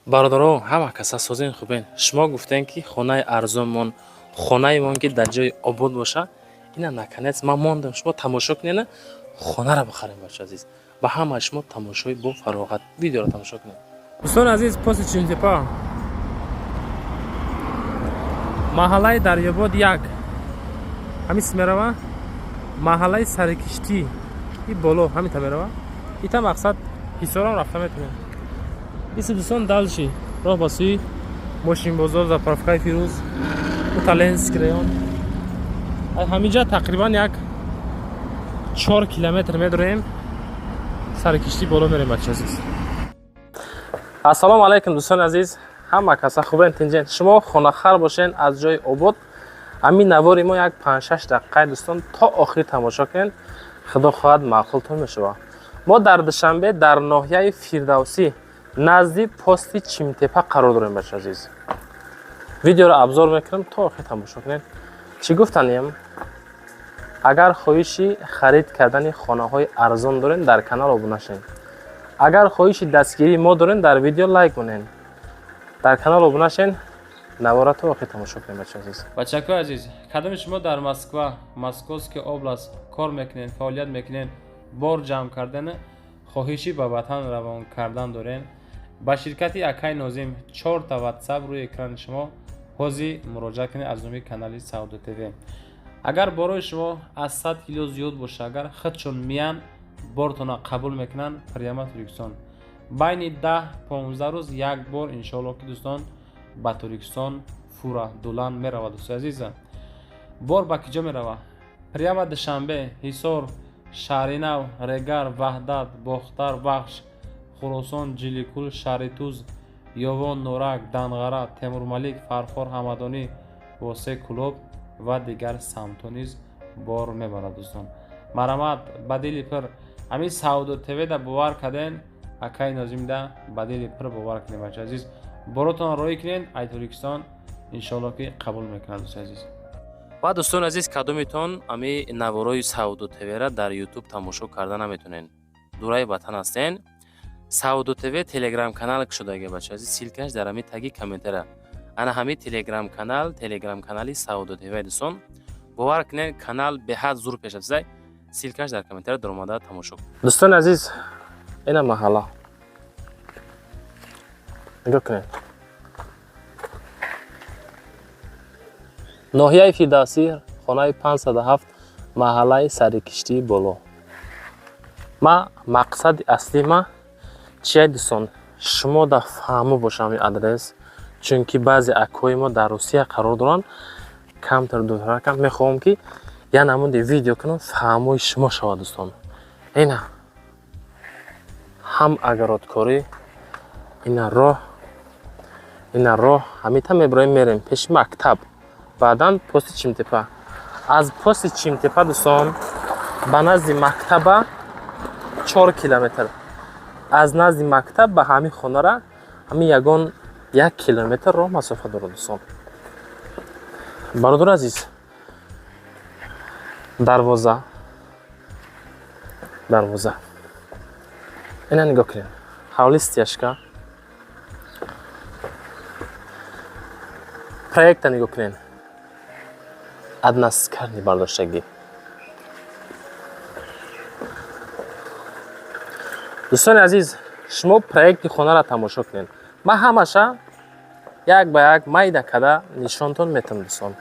бародаро, ҳама каса созин хубен. Шумо гуфтен ки хонаи арзонмон, хонаимон ки дар ҷои обод боша. Ина наконец ман мондам, шумо тамошо кунед, хонаро бихарем бача азиз. Ба ҳама шумо тамошои бо фароғат видеоро тамошо кунед. Дӯстон азиз, поси Чинтепа. Маҳаллаи Дарёбод 1. Ҳамис мерава? Маҳаллаи Сарикиштӣ. И боло ҳамин та мерава? Ита мақсад Ҳисорам рафта метавонем. Иси дӯстон далши роҳ ба сӯи Мошинбозор, заправкаи Фирӯз, Италенский район. Ҳаминҷа тақрибан як 4 километр медураем. Сарикиштӣ боло мерем бача азиз. Ассалому алайкум дӯстон азиз. Ҳама каса хубен тинҷен. Шумо хонахар бошен аз ҷои обод. Ҳамин навори мо як 5-6 дақиқа дӯстон то охир тамошо кунед. Худо хоҳад маъқултон мешава. Мо дар Душанбе дар ноҳияи Фирдавсӣ назди пости Чимтепа қарор дорем бача азиз. Видеоро абзор мекунам то охир тамошо кунед. Чӣ гуфтанем? Агар хоҳиши харид кардани хонаҳои арзон дорен, дар канал обуна шавед. Агар хоҳиши дастгирии мо дорен, дар видео лайк кунед. Дар канал обуна шавед. Навора то охир тамошо кунед бача азиз. Бачаҳои азиз, кадоми шумо дар Москва, Московский област кор мекунед, фаъолият мекунед, бор ҷамъ кардани хоҳиши ба ватан равон кардан дорен, ба ширкати Акай Нозим 4 та WhatsApp рӯи экрани шумо ҳозир муроҷиат кунед аз номи канали Саудо ТВ. Агар борои шумо аз 100 кило зиёд боша, агар худшон миян бортона қабул мекунанд, прямо Туркистон. Байни 10-15 рӯз як бор иншоалло ки дӯстон ба Туркистон фура дулан мерава. дӯстои азиза, бор ба киҷо мерава? Прямо Душанбе, Ҳисор, Шаҳринав, Регар, Ваҳдат, Бохтар Бахш, Хӯросон, Ҷиликул, Шаҳритуз, Ёвон, Норак, Данғара, Темурмалик, Фархор, Ҳамадонӣ, Восе Кулоб ва дигар самтҳо низ бор мебарад. дӯстон марамат ба дили пир ҳамин Саудо ТВ да бовар карден, Акай Нозим да ба дили пир бовар кунед бача азиз. Боротон роӣ кунед, ай Туркистон иншоалло ки қабул мекунад дӯстои азиз. ва дӯстон азиз, кадомитон ами наворои Саудо ТВ-ра дар YouTube тамошо карда наметонен, дураи ватан ҳастен, Саудо ТВ телеграм канал шудаги бача азиз, силкаш дар ами таги комментара. Ана ҳами телеграм канали Саудо ТВ дӯстон. Бовар кунед, канал беҳад зур пеш афзай. Силкаш дар комментара дар омада тамошо. Дӯстон азиз, ина маҳалла. Нигоҳ кунед. Ноҳияи Фирдавсӣ, хонаи 507, маҳаллаи Сарикиштии боло. Ма мақсади аслӣ ма чия дӯстон? Шумо да фаҳмо бошам ин адрес, чунки баъзе акои мо дар Русия қарор доранд. Камтар дӯракам мехоҳам ки я намуди видео кунам, фаҳмои шумо шавад дӯстон. Ина ҳам агародкорӣ, ина роҳ ҳамита меброем мерем пеши мактаб. Баъдан пости Чимтепа. Аз пости Чимтепа дӯстон ба назди мактаба 4 километр. Аз назди мактаб ба ҳамин хонара ҳамин ягон 1 километр роҳ масофа дорад дӯстон. Бародар азиз, дарвоза. Ина нигоҳ кунед. ҳавли стяжка. Проекта нигоҳ кунед. Односкарни бардоштагӣ. дӯстони азиз, шумо проекти хонара тамошо кунед. Ман ҳамаша як ба як майда када нишонтон метам дӯстон.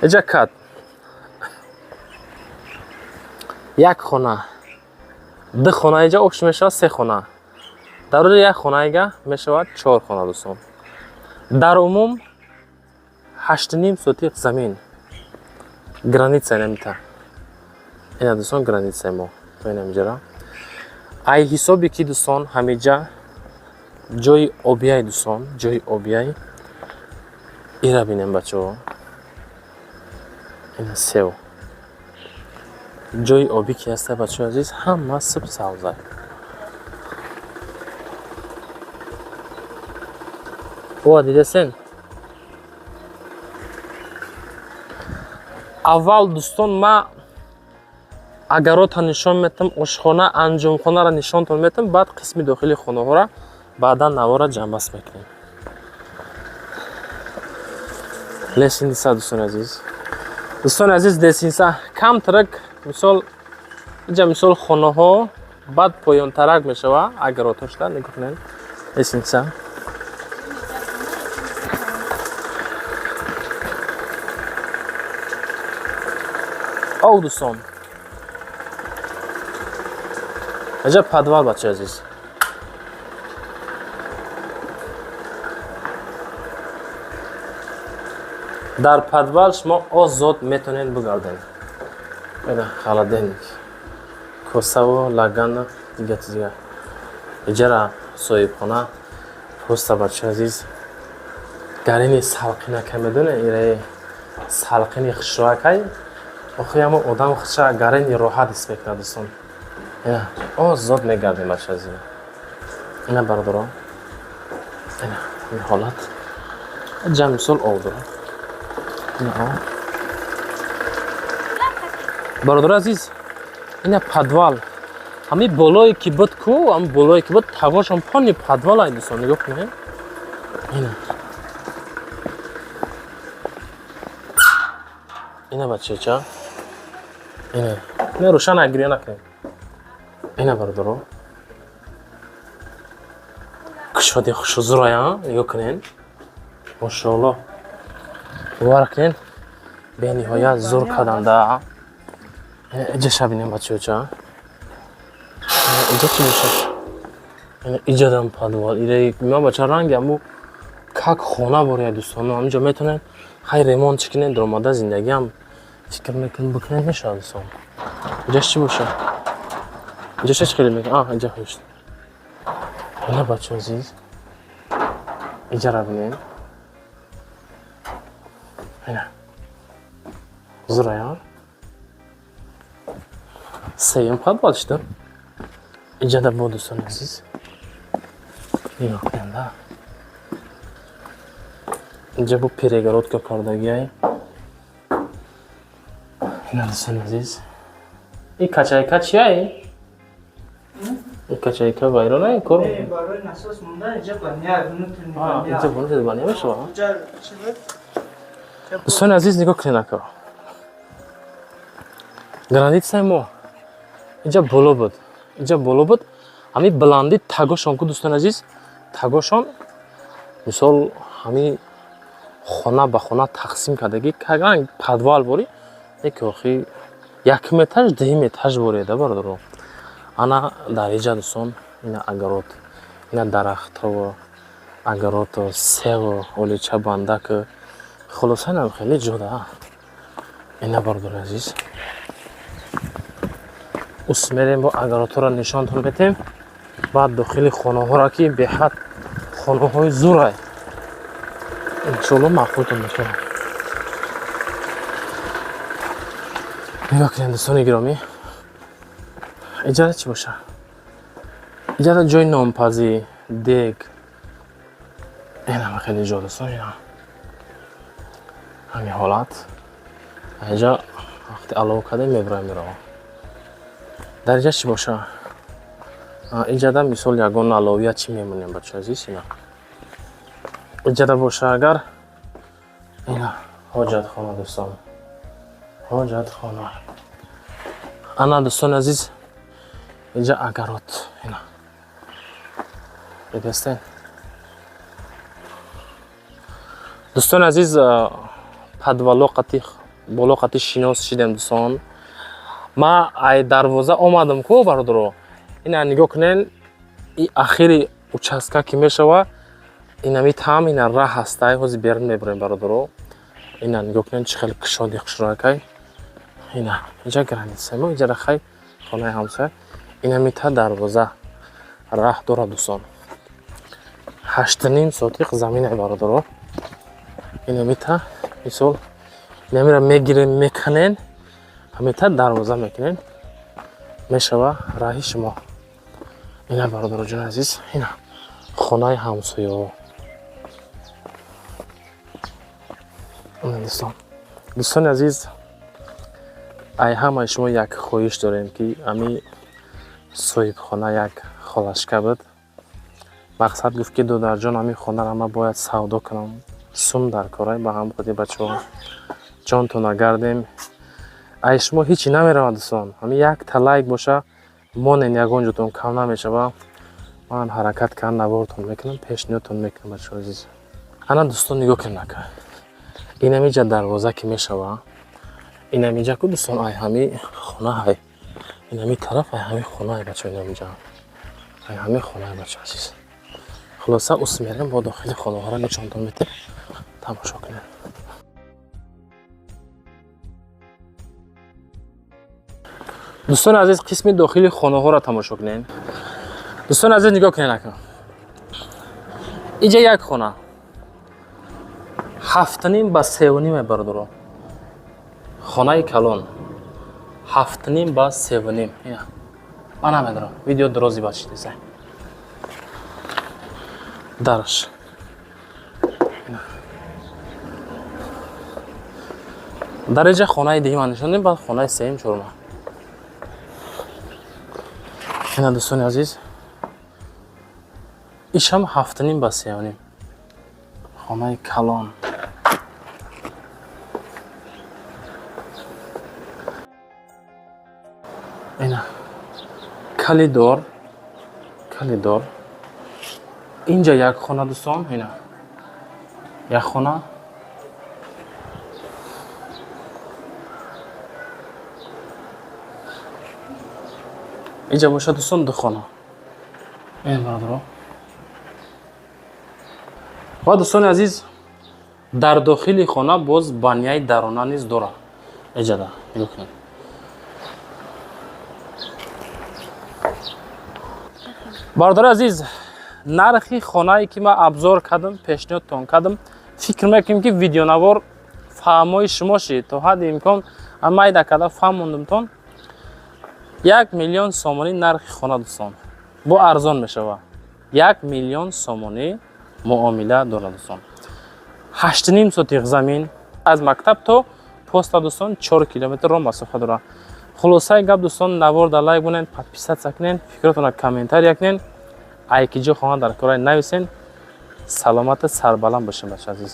эҷа кад як хона, ду хона эҷа обш мешавад 3 хона. дар рӯи як хонайга мешавад 4 хона дӯстон. дар умум 8.5 сотиқ замин. Граница намита. Ина дӯстон граница мо. Менамҷара. Ай ҳисоби ки дӯстон ҳамиҷа ҷои обияй дӯстон, ҷои обияй. Ира бинем бачаҳо. Ина сев. ҷои обӣ ки ҳаста бачаҳои азиз, ҳама суб савза. О, дидасен? Аввал дӯстон ма агарота нишон метам, ошхона, анҷумхонаро нишонтон метам, баъд қисми дохили хонаҳоро баъдан навора ҷамъбаст мекунем. Лесинса дӯстони азиз. Дӯстони азиз, лесинса камтарак мисол инҷа мисол хонаҳо баъд поёнтарак мешава агаротошда нигоҳ кунед. Лесинса ав дӯстон. Инҷа подвал бачаи азиз. Дар подвал шумо озод метавонед бигардед. Эна холодильник, косаву лагана дига чизга. Иҷара соҳибхона просто бачаи азиз. Гарини салқина ка медоне, ира салқини хушроакай. Охи ама одам хуша гарини роҳат ҳис мекунад дӯстон. Эна озод мегардем бачаи азиз. Эна бардоро. Эна ин ҳолат. Ҷа мисол овдоро. Бародар азиз, ина подвал. Ҳами болое ки буд ку, ҳами болое ки буд тавошам пони подвал ай дӯстон, нигоҳ кунед. Ина. Ина бачача. Ина. Ина рӯшан агирия накунед. Ина бародаро. Кушоди хушузурая, нигоҳ кунед. Мошоаллоҳ. Варкин бениҳоят зур карданда. Иҷа шабинем бачаоча. Иҷа чӣ мешад? Иҷа дам подвал. Ира ма бача ранги аму как хона бори дӯстон. Ҳаминҷо метавонед хай ремонт чикунед, даромада зиндагиам фикр мекунед бикунед мешавад дӯстон. Иҷа чӣ бошад? Иҷа чӣ хеле мекунед? Иҷа хушт. Ина бачаи азиз. Иҷара бинед. Ина. Зурая. Сеюм подвал что? Иҷа да бо дӯстони азиз. Нигоҳ кунед. Иҷа бо перегородка кардагиай. Ина дӯстони азиз. И качайка чияй? И качайка вайронай ко? Барои насос монда иҷа баня, внутренний баня. Иҷа внутренний баня мешава? Дӯстони азиз, нигоҳ кунед ака. Границаи мо иҷа боло буд. Иҷа боло буд. Ҳами баланди тагошон ку дӯстони азиз, тагошон мисол ҳами хона ба хона тақсим кардаги каганг подвал бори, як охи 1 метаж, 2 метаж борида бародаро. Ана дар иҷа дӯстон, ина агарот, ина дарахтҳо, агарото, сево, олича бандак, хулоса нам хеле ҷода. Ина бародари азиз. Усмерем бо агаротҳоро нишонтон метем. Баъд дохили хонаҳоро ки беҳад хонаҳои зурай. Иншоаллоҳ маъқултон мекунам. Нигоҳ кунед дӯстони гиромӣ. Иҷара чӣ боша? Иҷара ҷои нонпазӣ, дег. Инама хеле ҷо дӯстон ина. Ҳамин ҳолат. Иҷа вақти алов кардем мебурам меравам. Дар иҷа чӣ боша? Иҷада мисол ягон аловия чӣ мемонем бачаи азиз ина. Иҷада боша агар ина ҳоҷатхона дӯстон. Ҳоҷатхона. Ана дӯстони азиз, иҷа агарот ина. Бибестен. Дӯстони азиз, подвало қати боло қати шинос шидем дӯстон. Ма ай дарвоза омадам ку бародаро. Ина нигоҳ кунед, и ахири участка ки мешава, инами там ина раҳ ҳастай, ҳозир берун мебурем бародаро. Ина нигоҳ кунед чӣ хеле кушоди хушроакай. Ина иҷа границаи мо, иҷара хай хонаи ҳамсоя. Инами та дарвоза раҳ дорад дӯстон. 8.5 сотиқ заминай бародаро. Инами та мисол намира мегирем меканен. Ҳамита дарвоза мекунед. Мешава раҳи шумо. Ина бародароҷон азиз, ина хонаи ҳамсоё. Ина дӯстон. Дӯстони азиз, ай ҳамаи шумо як хоҳиш дорем ки ами соҳибхона як холашка буд. мақсад гуфт ки додарҷон ами хонаро ман бояд савдо кунам, сум дар корай ба ҳам худи бачаҳо ҷонтон нагардем. ай шумо ҳичи намеравад дӯстон, ами як та лайк боша монен ягон ҷотон кам намешава. ман ҳаракат кардан навортон мекунам, пешниҳодтон мекунам бачаҳои азиз. ана дӯстон нигоҳ кунед ака, инамиҷа дарвоза ки мешава, инамиҷа ку дӯстон ай ҳами хона ай инами тараф ай ҳами хона ай бачаҳо инамиҷа ай ҳами хона ай бачаҳо азиз. хулоса ус мерем бо дохили хонаҳоро нишонтон метем, тамошо кунед. дӯстони азиз қисми дохили хонаҳоро тамошо кунед. дӯстони азиз нигоҳ кунед ака, иҷа як хона 7.5 ба 3.5 бародаро, хонаи калон 7.5 ба 3.5. ман намедонам видео дрози бачидеса дараш дар иҷа хонаи диҳима нишондем, баъд хонаи сеюм чорма. ина дӯстони азиз ишам 7.5 ба 3.5 хонаи калон. ина калидор инҷа як хона дӯстон, ина як хона инҷа боша дӯстон ду хона ин бародаро. ва дӯстони азиз дар дохили хона боз баняи дарона низ дора. иҷада нигоҳ кунед. бародари азиз, нархи хонае ки ман абзор кардам, пешниҳодтон кардам, фикр мекунем ки видеонавор фаҳмои шумо шид, то ҳадди имкон майда карда фаҳмондамтон. 1 миллион сомонӣ нархи хона дӯстон, бо арзон мешава. 1 миллион сомонӣ муомила дорад дӯстон. 8.5 сотиқ замин аз мактаб то поста дӯстон 4 километр ро масофа дорад. хулосаи гап дӯстон, наворда лайк бонед, подписатсия кунед, фикротонро комментария кунед. айкиҷо хона дар корай нависен. саломат сарбаланд бошед бачаҳо азиз.